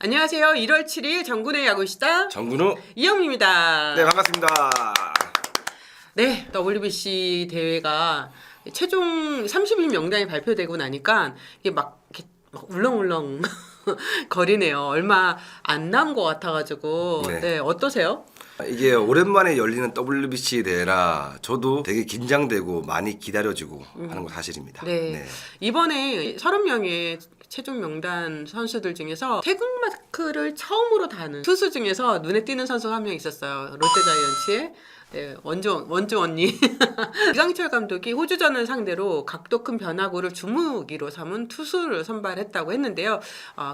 안녕하세요. 1월 7일 정군의 야구시다 정근우. 이영입니다. 네, 반갑습니다. 네, WBC 대회가 최종 30인 명단이 발표되고 나니까 이게 막 울렁울렁 거리네요. 얼마 안 남은 것 같아가지고. 네. 네, 어떠세요? 이게 오랜만에 열리는 WBC 대회라 저도 되게 긴장되고 많이 기다려지고 하는 거 사실입니다. 네. 이번에 30명의 최종 명단 선수들 중에서 태극마크를 처음으로 다는 투수 중에서 눈에 띄는 선수가 한 명 있었어요. 롯데자이언츠의 네, 원주 언니 이강철 감독이 호주전을 상대로 각도 큰 변화구를 주무기로 삼은 투수를 선발했다고 했는데요.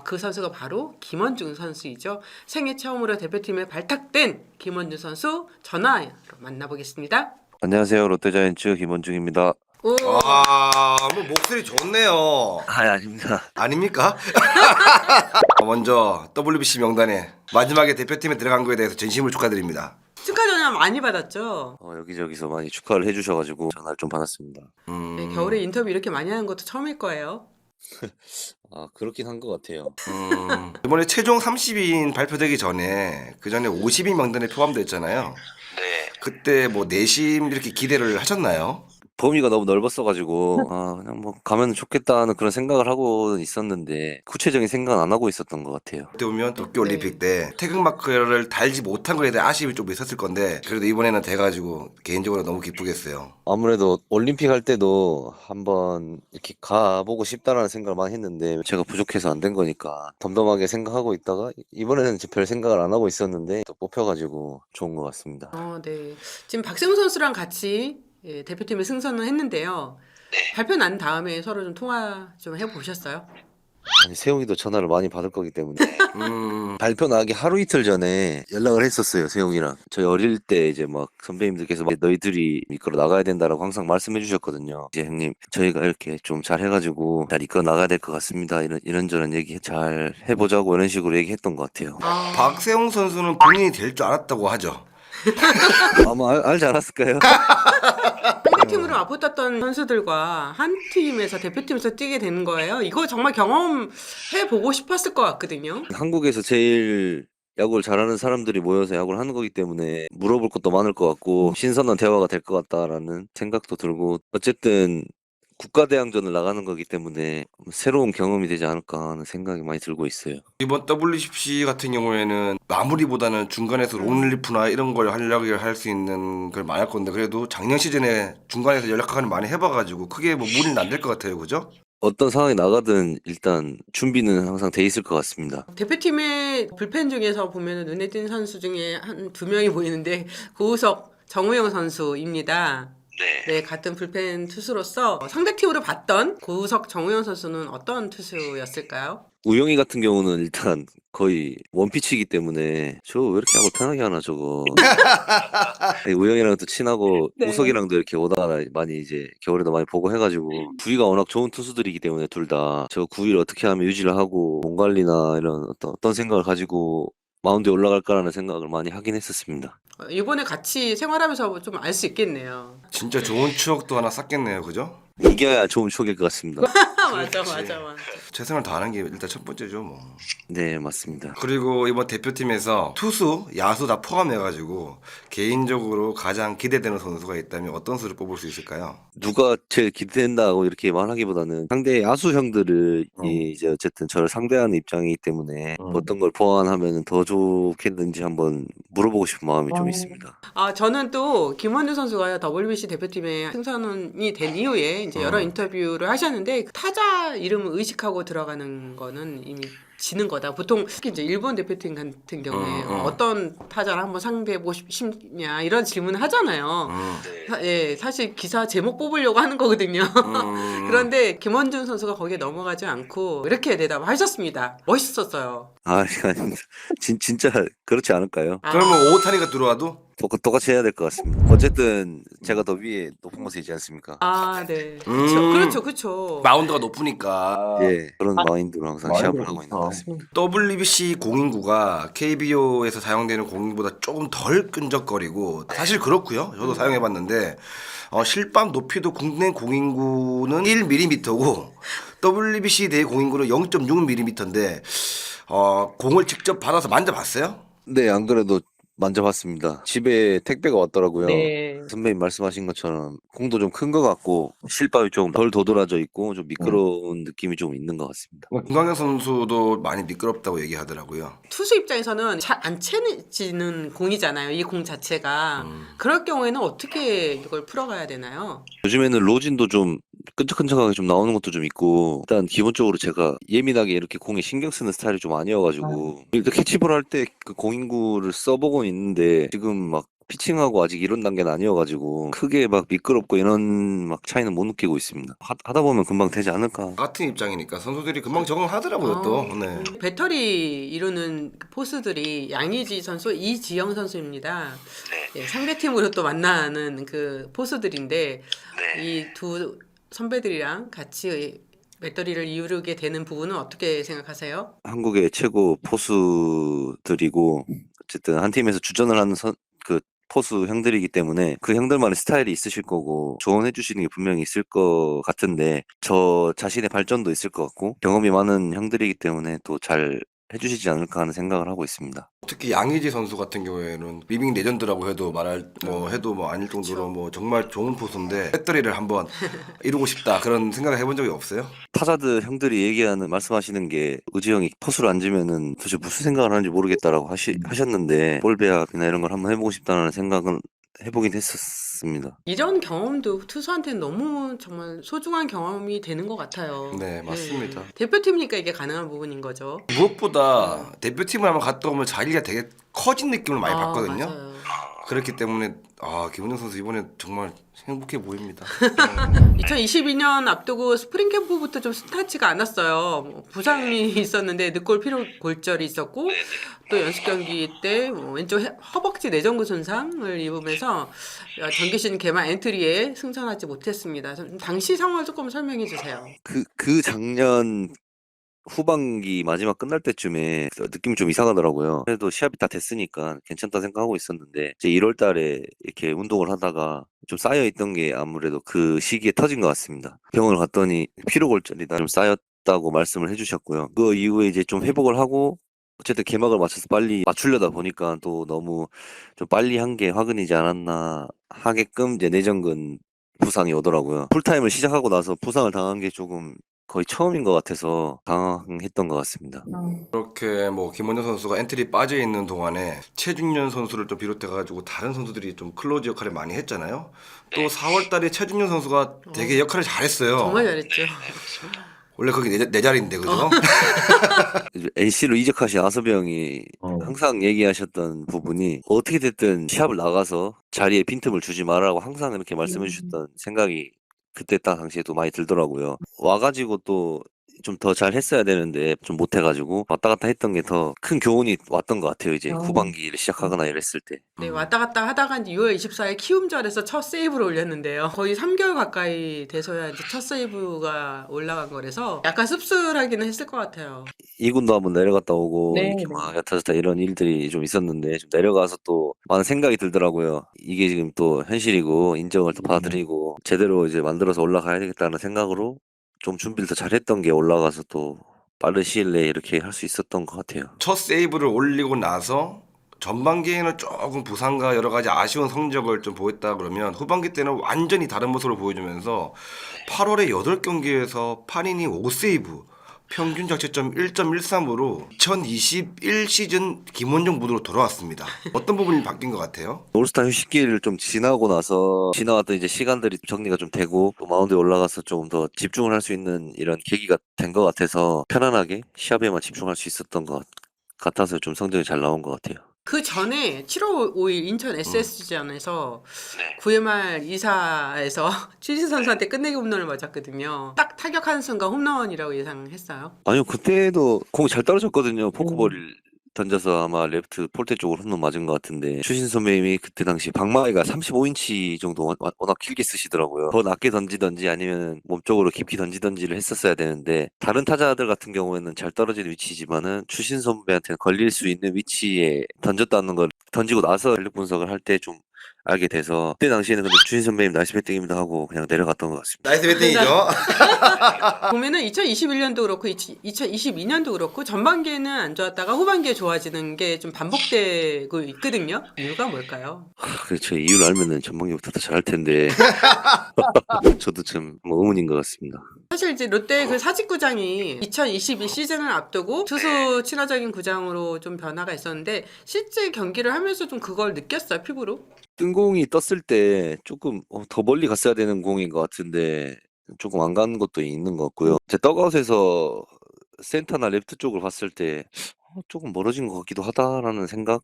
그 선수가 바로 김원중 선수이죠. 생애 처음으로 대표팀에 발탁된 김원중 선수 전화로 만나보겠습니다. 안녕하세요. 롯데자이언츠 김원중입니다. 오, 뭐 목소리 좋네요. 아닙니다. 아닙니까? 먼저 WBC 명단에 마지막에 대표팀에 들어간 거에 대해서 진심으로 축하드립니다. 축하 전화 많이 받았죠. 여기저기서 많이 축하를 해주셔가지고 전화를 좀 받았습니다. 네, 겨울에 인터뷰 이렇게 많이 하는 것도 처음일 거예요. 그렇긴 한 것 같아요. 이번에 최종 30인 발표되기 전에 그 전에 50인 명단에 포함됐잖아요. 네. 그때 뭐 내심 이렇게 기대를 하셨나요? 범위가 너무 넓었어가지고 그냥 뭐 가면 좋겠다는 그런 생각을 하고 있었는데 구체적인 생각은 안 하고 있었던 것 같아요. 그때 보면 도쿄올림픽 때 태극마크를 달지 못한 거에 대한 아쉬움이 좀 있었을 건데 그래도 이번에는 돼가지고 개인적으로 너무 기쁘겠어요. 아무래도 올림픽 할 때도 한번 이렇게 가보고 싶다라는 생각을 많이 했는데 제가 부족해서 안 된 거니까 덤덤하게 생각하고 있다가 이번에는 별 생각을 안 하고 있었는데 또 뽑혀가지고 좋은 것 같습니다. 네. 지금 박세웅 선수랑 같이 대표팀에 승선을 했는데요. 발표 난 다음에 서로 좀 통화 좀 해보셨어요? 아니, 세용이도 전화를 많이 받을 거기 때문에 음, 발표 나기 하루 이틀 전에 연락을 했었어요, 세용이랑. 저희 어릴 때 이제 막 선배님들께서 막 너희들이 이끌어 나가야 된다라고 항상 말씀해 주셨거든요. 이제 형님, 저희가 이렇게 좀 잘 해가지고 잘 이끌어 나가야 될 것 같습니다. 이런저런 얘기 잘 해보자고 이런 식으로 얘기했던 것 같아요. 박세웅 선수는 본인이 될 줄 알았다고 하죠. 아마 알지 않았을까요? 상대팀으로 맞붙었던 선수들과 한 팀에서 대표팀에서 뛰게 되는 거예요. 이거 정말 경험해 보고 싶었을 것 같거든요. 한국에서 제일 야구를 잘하는 사람들이 모여서 야구를 하는 거기 때문에 물어볼 것도 많을 것 같고 신선한 대화가 될 것 같다라는 생각도 들고 어쨌든 국가대항전을 나가는 거기 때문에 새로운 경험이 되지 않을까 하는 생각이 많이 들고 있어요. 이번 WBC 같은 경우에는 마무리보다는 중간에서 롱릴리프나 이런 걸 하려고 할 수 있는 걸 많을 건데 그래도 작년 시즌에 중간에서 연락하는 많이 해봐가지고 크게 뭐 무리는 안 될 것 같아요, 그죠? 어떤 상황이 나가든 일단 준비는 항상 돼 있을 것 같습니다. 대표팀의 불펜 중에서 보면 눈에 띄는 선수 중에 한 두 명이 보이는데 고우석 정우영 선수입니다. 네, 같은 불펜 투수로서 상대팀으로 봤던 고우석 정우영 선수는 어떤 투수였을까요? 우영이 같은 경우는 일단 거의 원피치이기 때문에 저 왜 이렇게 야구 편하게 하나 저거. 아니, 우영이랑 또 친하고 네. 우석이랑도 이렇게 오다가 많이 이제 겨울에도 많이 보고 해가지고 구위가 워낙 좋은 투수들이기 때문에 둘 다 저 구위를 어떻게 하면 유지를 하고 몸 관리나 이런 어떤 생각을 가지고 마운드에 올라갈까라는 생각을 많이 하긴 했었습니다. 이번에 같이 생활하면서 좀 알 수 있겠네요. 진짜 좋은 추억도 하나 쌓겠네요, 그죠? 이겨야 좋은 추억일 것 같습니다. 맞아. 최선을 다하는 게 일단 첫 번째죠, 뭐. 네, 맞습니다. 그리고 이번 대표팀에서 투수, 야수 다 포함해가지고 개인적으로 가장 기대되는 선수가 있다면 어떤 선수를 뽑을 수 있을까요? 누가 제일 기대된다고 이렇게 말하기보다는 상대 야수 형들을 이제 어쨌든 저를 상대하는 입장이기 때문에 어떤 걸 보완하면 더 좋겠는지 한번 물어보고 싶은 마음이 좀 있습니다. 저는 또 김원주 선수가 WBC 대표팀에 승선이 된 이후에 이제 여러 인터뷰를 하셨는데 타자 이름을 의식하고 들어가는 거는 이미 지는 거다. 보통 특히 이제 일본 대표팀 같은 경우에 어떤 타자를 한번 상대해보고 싶냐 이런 질문을 하잖아요. 사실 기사 제목 뽑으려고 하는 거거든요. 그런데 김원준 선수가 거기에 넘어가지 않고 이렇게 대답하셨습니다. 멋있었어요. 아닙니다. 진짜 그렇지 않을까요? 그러면 오타니가 들어와도 똑같이 해야 될 것 같습니다. 어쨌든 제가 더 위에 높은 곳에 있지 않습니까? 네. 음. 그렇죠. 마운드가 높으니까. 예, 그런 마인드로 항상 시합을 하고 있는 것 같습니다. WBC 공인구가 KBO에서 사용되는 공인구보다 조금 덜 끈적거리고 사실 그렇고요. 저도 사용해봤는데 실밥 높이도 국내 공인구는 1mm고 WBC 대 공인구는 0.6mm인데 공을 직접 받아서 만져봤어요? 네, 안 그래도 만져봤습니다. 집에 택배가 왔더라고요. 네. 선배님 말씀하신 것처럼 공도 좀 큰 것 같고 실밥이 좀 덜 도드라져 있고 좀 미끄러운 느낌이 좀 있는 것 같습니다. 김광현 선수도 많이 미끄럽다고 얘기하더라고요. 투수 입장에서는 잘 안 채지는 공이잖아요. 이 공 자체가. 그럴 경우에는 어떻게 이걸 풀어가야 되나요? 요즘에는 로진도 좀 끈적끈적하게 좀 나오는 것도 좀 있고 일단 기본적으로 제가 예민하게 이렇게 공에 신경 쓰는 스타일이 좀 아니어가지고 일단 캐치볼 할 때 그 공인구를 써보고 있는데 지금 막 피칭하고 아직 이런 단계는 아니어가지고 크게 막 미끄럽고 이런 막 차이는 못 느끼고 있습니다. 하다 보면 금방 되지 않을까. 같은 입장이니까 선수들이 금방 적응하더라고요 또. 네. 배터리 이루는 포수들이 양의지 선수, 이지영 선수입니다. 예, 상대팀으로 또 만나는 그 포수들인데 이 두 선배들이랑 같이 배터리를 이루게 되는 부분은 어떻게 생각하세요? 한국의 최고 포수들이고 어쨌든 한 팀에서 주전을 하는 그 포수 형들이기 때문에 그 형들만의 스타일이 있으실 거고 조언해 주시는 게 분명히 있을 것 같은데 저 자신의 발전도 있을 것 같고 경험이 많은 형들이기 때문에 또 잘 해주시지 않을까 하는 생각을 하고 있습니다. 특히 양의지 선수 같은 경우에는 리빙 레전드라고 해도 해도 뭐 아닐 정도로 뭐 정말 좋은 포수인데 배터리를 한번 이루고 싶다 그런 생각을 해본 적이 없어요? 타자들 형들이 말씀하시는 게 의지 형이 포수를 앉으면은 도대체 무슨 생각을 하는지 모르겠다라고 하셨는데 볼배합이나 이런 걸 한번 해보고 싶다는 생각은 해보긴 했었습니다. 이런 경험도 투수한테는 너무 정말 소중한 경험이 되는 것 같아요. 네, 맞습니다. 대표팀이니까 이게 가능한 부분인 거죠. 무엇보다 대표팀을 한번 갔다 오면 자기가 되게 커진 느낌을 많이 받거든요. 맞아요. 그렇기 때문에 김원정 선수 이번에 정말 행복해 보입니다. 2022년 앞두고 스프링 캠프부터 좀 스타치가 않았어요. 뭐 부상이 있었는데 늑골 피로 골절이 있었고 또 연습 경기 때 왼쪽 허벅지 내전구 손상을 입으면서 정규 시즌 개막 엔트리에 승선하지 못했습니다. 당시 상황을 조금 설명해 주세요. 그 작년 후반기 마지막 끝날 때쯤에 느낌이 좀 이상하더라고요. 그래도 시합이 다 됐으니까 괜찮다 생각하고 있었는데 이제 1월 달에 이렇게 운동을 하다가 좀 쌓여있던 게 아무래도 그 시기에 터진 것 같습니다. 병원을 갔더니 피로골절이다 좀 쌓였다고 말씀을 해주셨고요. 그 이후에 이제 좀 회복을 하고 어쨌든 개막을 맞춰서 빨리 맞추려다 보니까 또 너무 좀 빨리 한 게 화근이지 않았나 하게끔 이제 내전근 부상이 오더라고요. 풀타임을 시작하고 나서 부상을 당한 게 조금 거의 처음인 것 같아서 당황했던 것 같습니다. 그렇게 뭐 김원정 선수가 엔트리 빠져 있는 동안에 최준현 선수를 또 비롯해 가지고 다른 선수들이 좀 클로즈 역할을 많이 했잖아요. 또 4월 달에 최준현 선수가 되게 역할을 잘했어요. 정말 잘했죠. 원래 거기 내 자리인데 그죠? NC로 이적하신 아섭이 형이 항상 얘기하셨던 부분이 어떻게 됐든 시합을 나가서 자리에 빈틈을 주지 말라고 항상 이렇게 말씀해 주셨던 생각이 그때 딱 당시에도 많이 들더라고요. 와가지고 또 좀 더 잘 했어야 되는데 좀 못해가지고 왔다 갔다 했던 게 더 큰 교훈이 왔던 것 같아요. 이제 후반기를 시작하거나 이랬을 때. 네, 왔다 갔다 하다가 이제 6월 24일 키움전에서 첫 세이브를 올렸는데요. 거의 3개월 가까이 돼서야 이제 첫 세이브가 올라간 거라서 약간 씁쓸하기는 했을 것 같아요. 2군도 한번 내려갔다 오고 네, 이렇게 네. 막 여타저타 이런 일들이 좀 있었는데 좀 내려가서 또 많은 생각이 들더라고요. 이게 지금 또 현실이고 인정을 또 받아들이고 제대로 이제 만들어서 올라가야 되겠다는 생각으로 좀 준비를 더 잘했던 게 올라가서 또 빠른 시일 내에 이렇게 할 수 있었던 것 같아요. 첫 세이브를 올리고 나서 전반기에는 조금 부상과 여러 가지 아쉬운 성적을 좀 보였다 그러면 후반기 때는 완전히 다른 모습을 보여주면서 8월에 8경기에서 8이닝 5세이브 평균 자책점 1.13으로 2021 시즌 김원정 무드로 돌아왔습니다. 어떤 부분이 바뀐 것 같아요? 올스타 휴식기를 좀 지나고 나서 지나왔던 이제 시간들이 정리가 좀 되고 또 마운드에 올라가서 조금 더 집중을 할 수 있는 이런 계기가 된 것 같아서 편안하게 시합에만 집중할 수 있었던 것 같아서 좀 성적이 잘 나온 것 같아요. 그 전에 7월 5일 인천 SSG전에서 9회 말 2사에서 추신 선수한테 끝내기 홈런을 맞았거든요. 딱 타격하는 순간 홈런이라고 예상했어요. 아니요, 그때도 공이 잘 떨어졌거든요. 포크볼을 던져서 아마 레프트 폴대 쪽으로 홈런 맞은 것 같은데 추신 선배님이 그때 당시 방망이가 35인치 정도 워낙 길게 쓰시더라고요. 더 낮게 던지던지 아니면 몸쪽으로 깊이 던지던지를 했었어야 되는데 다른 타자들 같은 경우에는 잘 떨어지는 위치지만은 추신 선배한테는 걸릴 수 있는 위치에 던졌다는 걸 던지고 나서 전력 분석을 할 때 좀 알게 돼서 그때 당시에는 근데 주신 선배님 나이스 배팅입니다 하고 그냥 내려갔던 것 같습니다. 나이스 배팅이죠. 보면은 2021년도 그렇고 2022년도 그렇고 전반기에는 안 좋았다가 후반기에 좋아지는 게 좀 반복되고 있거든요. 이유가 뭘까요? 그렇죠. 이유를 알면은 전반기부터 더 잘할 텐데 저도 참 의문인 것 같습니다. 사실 이제 롯데 그 사직구장이 2022 시즌을 앞두고 투수 친화적인 구장으로 좀 변화가 있었는데 실제 경기를 하면서 좀 그걸 느꼈어요, 피부로? 뜬 공이 떴을 때 조금 더 멀리 갔어야 되는 공인 것 같은데 조금 안 간 것도 있는 것 같고요. 제 떡아웃에서 센터나 레프트 쪽을 봤을 때 조금 멀어진 것 같기도 하다라는 생각이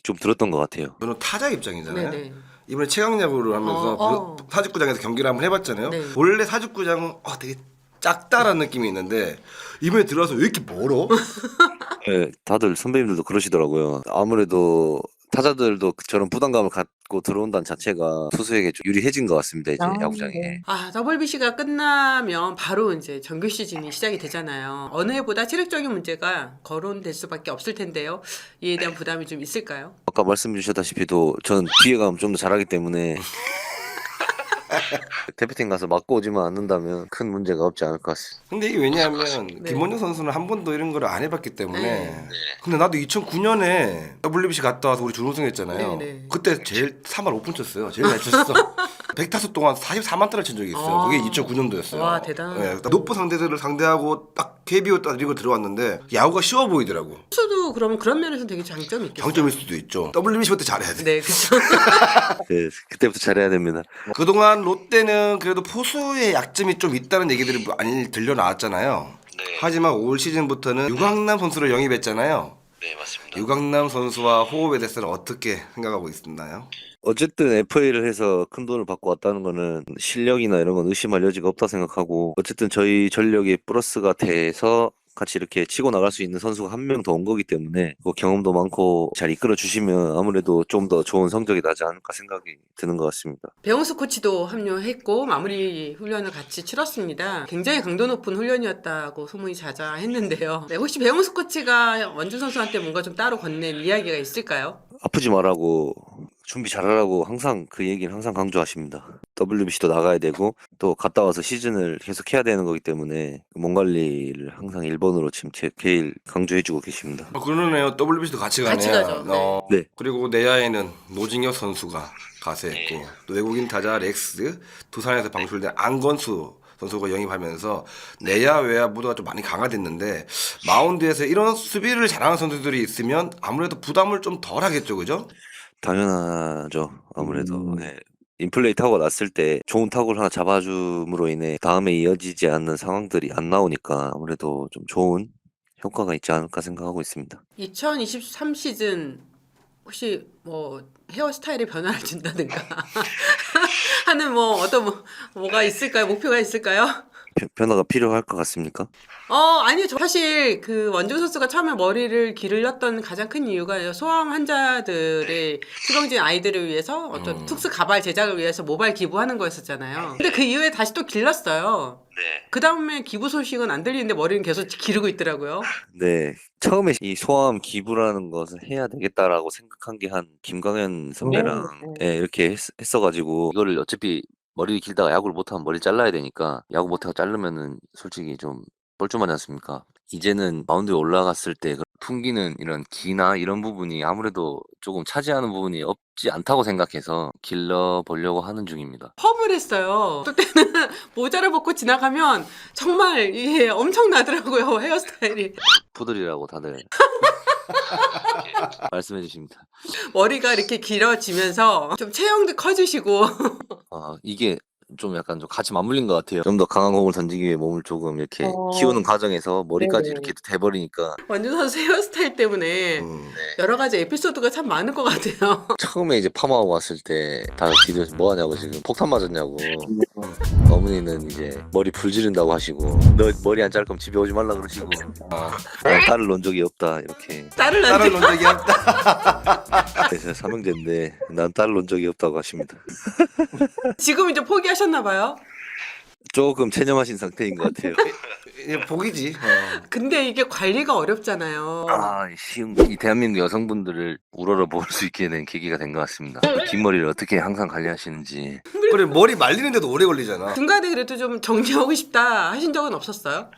좀 들었던 것 같아요. 저는 타자 입장이잖아요. 네네. 이번에 최강야구를 하면서 어. 사직구장에서 경기를 한번 해봤잖아요. 네. 원래 사직구장은 되게 작다라는 느낌이 있는데 이번에 들어와서 왜 이렇게 멀어? 네, 다들 선배님들도 그러시더라고요. 아무래도 타자들도 저런 부담감을 갖고 들어온다는 자체가 투수에게 좀 유리해진 것 같습니다. 이제 야구장에. WBC가 끝나면 바로 이제 정규 시즌이 시작이 되잖아요. 어느 해보다 체력적인 문제가 거론될 수밖에 없을 텐데요. 이에 대한 부담이 좀 있을까요? 아까 말씀 주셨다시피도 전 뒤에 가면 좀 더 잘하기 때문에 대표팀 가서 맞고 오지만 않는다면 큰 문제가 없지 않을 것 같습니다. 근데 이게 왜냐하면 네. 김원영 선수는 한 번도 이런 걸 안 해봤기 때문에 네. 근데 나도 2009년에 WBC 갔다 와서 우리 준우승했잖아요. 네, 네. 그때 제일 3할 오픈 쳤어요. 제일 잘 쳤어. 100타수 동안 44만 타를 친 적이 있어요. 그게 2009년도였어요. 와, 대단하다. 높은 상대들을 상대하고 딱 KBO 딱 리그 들어왔는데 야구가 쉬워 보이더라고. 투수도 그러면 그런 면에서 되게 장점이 있겠어요. 장점일 수도 있죠. WBC부터 잘해야 돼. 네, 그렇죠. 네, 그때부터 잘해야 됩니다. 그동안 롯데는 그래도 포수의 약점이 좀 있다는 얘기들이 많이 들려 나왔잖아요. 하지만 올 시즌부터는 유강남 선수를 영입했잖아요. 네, 맞습니다. 유강남 선수와 호흡에 대해서는 어떻게 생각하고 있나요? 어쨌든 FA를 해서 큰 돈을 받고 왔다는 거는 실력이나 이런 건 의심할 여지가 없다 생각하고 어쨌든 저희 전력이 플러스가 돼서 같이 이렇게 치고 나갈 수 있는 선수가 한 명 더 온 거기 때문에 그 경험도 많고 잘 이끌어 주시면 아무래도 좀 더 좋은 성적이 나지 않을까 생각이 드는 것 같습니다. 배용수 코치도 합류했고 마무리 훈련을 같이 치렀습니다. 굉장히 강도 높은 훈련이었다고 소문이 자자했는데요. 네, 혹시 배용수 코치가 원준 선수한테 뭔가 좀 따로 건넨 이야기가 있을까요? 아프지 말라고 준비 잘하라고 항상 그 얘기를 항상 강조하십니다. WBC도 나가야 되고 또 갔다 와서 시즌을 계속 해야 되는 거기 때문에 몸 관리를 항상 1번으로 지금 제일 강조해주고 계십니다. 그러네요. WBC도 같이 가네요. 같이 가죠. 네. 네. 그리고 내야에는 노진혁 선수가 가세했고 또 외국인 타자 렉스, 두산에서 방출된 안건수 선수가 영입하면서 내야 외야 모두가 좀 많이 강화됐는데 마운드에서 이런 수비를 잘하는 선수들이 있으면 아무래도 부담을 좀 덜 하겠죠, 그죠? 당연하죠. 아무래도 네. 인플레이 타구가 났을 때 좋은 타구를 하나 잡아줌으로 인해 다음에 이어지지 않는 상황들이 안 나오니까 아무래도 좀 좋은 효과가 있지 않을까 생각하고 있습니다. 2023 시즌 혹시 뭐 헤어스타일에 변화를 준다든가 하는 뭐 어떤 뭐가 있을까요? 목표가 있을까요? 변화가 필요할 것 같습니까? 아니요. 사실 그 원준 선수가 처음에 머리를 기르렸던 가장 큰 이유가 소아암 환자들의 투병진 아이들을 위해서 어떤 특수 가발 제작을 위해서 모발 기부하는 거였었잖아요. 근데 그 이후에 다시 또 길렀어요. 네. 그 다음에 기부 소식은 안 들리는데 머리는 계속 기르고 있더라고요. 네. 처음에 이 소아암 기부라는 것을 해야 되겠다라고 생각한 게 한 김광현 선배랑 예, 이렇게 했어가지고 이거를 어차피 머리 길다가 야구를 못하면 머리 잘라야 되니까 야구 못하고 자르면은 솔직히 좀 뻘쭘하지 않습니까? 이제는 마운드에 올라갔을 때 풍기는 이런 기나 이런 부분이 아무래도 조금 차지하는 부분이 없지 않다고 생각해서 길러보려고 하는 중입니다. 펌을 했어요. 또 때는 모자를 벗고 지나가면 정말 이게 엄청나더라고요. 헤어스타일이. 푸들이라고 다들 말씀해 주십니다. 머리가 이렇게 길어지면서 좀 체형도 커지시고 이게 좀 약간 좀 같이 맞물린 것 같아요. 좀 더 강한 공을 던지기 위해 몸을 조금 이렇게 키우는 과정에서 머리까지 네네. 이렇게 돼버리니까 원준 선수 헤어스타일 때문에 여러 가지 에피소드가 참 많을 것 같아요. 처음에 이제 파마하고 왔을 때 다들 뒤에서 뭐 하냐고 지금 폭탄 맞았냐고 어머니는 이제 머리 불 지른다고 하시고 너 머리 안 자를 거면 집에 오지 말라 그러시고 난 딸을 놓은 적이 없다 이렇게 딸을 딸을 낳는 놓은 적이 없다. 그래서 삼형제인데 난 딸을 놓은 적이 없다고 하십니다. 지금 이제 포기하셨나 봐요. 조금 체념하신 상태인 것 같아요. 예, 복이지. 근데 이게 관리가 어렵잖아요. 쉬운 이 대한민국 여성분들을 우러러 볼 수 있게 된 계기가 된 것 같습니다. 긴 머리를 어떻게 항상 관리하시는지. 그래 머리 말리는데도 오래 걸리잖아. 중간에 그래도 좀 정리하고 싶다 하신 적은 없었어요?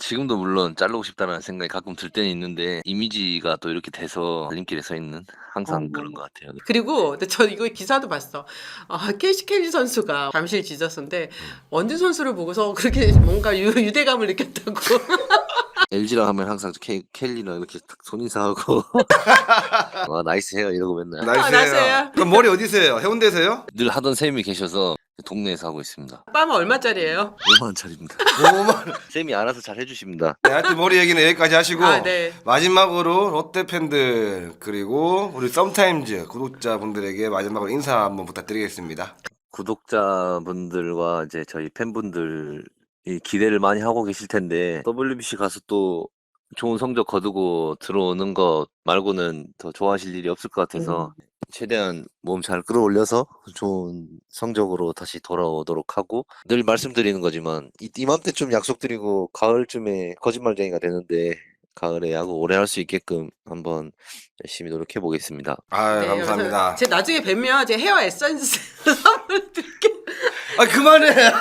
지금도 물론 자르고 싶다는 생각이 가끔 들 때는 있는데 이미지가 또 이렇게 돼서 갈림길에 서 있는 항상 그런 것 같아요. 그리고 근데 저 이거 기사도 봤어. 캐시 켈리 선수가 잠실 지저스인데 원주 선수를 보고서 그렇게 뭔가 유대감을 느꼈다고. LG랑 하면 항상 켈리랑 이렇게 딱 손인사하고 나이스 헤어 이러고 맨날 나이스해요. 그럼 머리 어디서 해요? 해운대에서요? 늘 하던 쌤이 계셔서 동네에서 하고 있습니다. 빠면 얼마짜리예요? 5만원짜리입니다. 5만. 쌤이 알아서 잘 해주십니다. 네, 하여튼 머리 얘기는 여기까지 하시고 네. 마지막으로 롯데 팬들 그리고 우리 썸타임즈 구독자분들에게 마지막으로 인사 한번 부탁드리겠습니다. 구독자분들과 이제 저희 팬분들이 기대를 많이 하고 계실 텐데 WBC 가서 또 좋은 성적 거두고 들어오는 것 말고는 더 좋아하실 일이 없을 것 같아서 최대한 몸 잘 끌어올려서 좋은 성적으로 다시 돌아오도록 하고 늘 말씀드리는 거지만 이맘때쯤 약속드리고 가을쯤에 거짓말쟁이가 되는데 가을에 야구 오래 할 수 있게끔 한번 열심히 노력해 보겠습니다. 네, 감사합니다. 제 나중에 뵈면 제 헤어 에센스 선물 드릴게요. 그만해.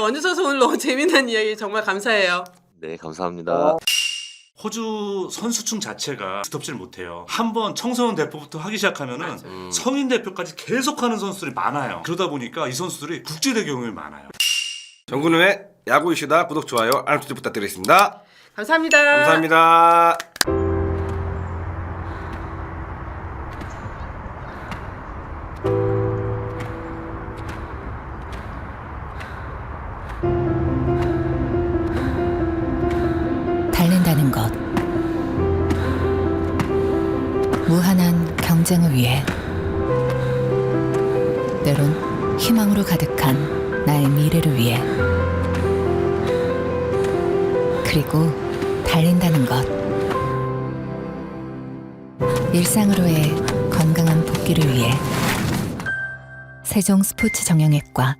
원주 선수 오늘 너무 재미난 이야기 정말 감사해요. 네, 감사합니다. 호주 선수층 자체가 스톱질 못해요. 한번 청소년 대표부터 하기 시작하면은 성인 대표까지 계속하는 선수들이 많아요. 그러다 보니까 이 선수들이 국제대 경험이 많아요. 정근우의 야구 이슈다 구독 좋아요 알람 설정 부탁드리겠습니다. 감사합니다. 감사합니다. 달린다는 것, 무한한 경쟁을 위해, 때론 희망으로 가득한 나의 미래를 위해, 그리고 달린다는 것, 일상으로의 건강한 복귀를 위해 세종 스포츠 정형외과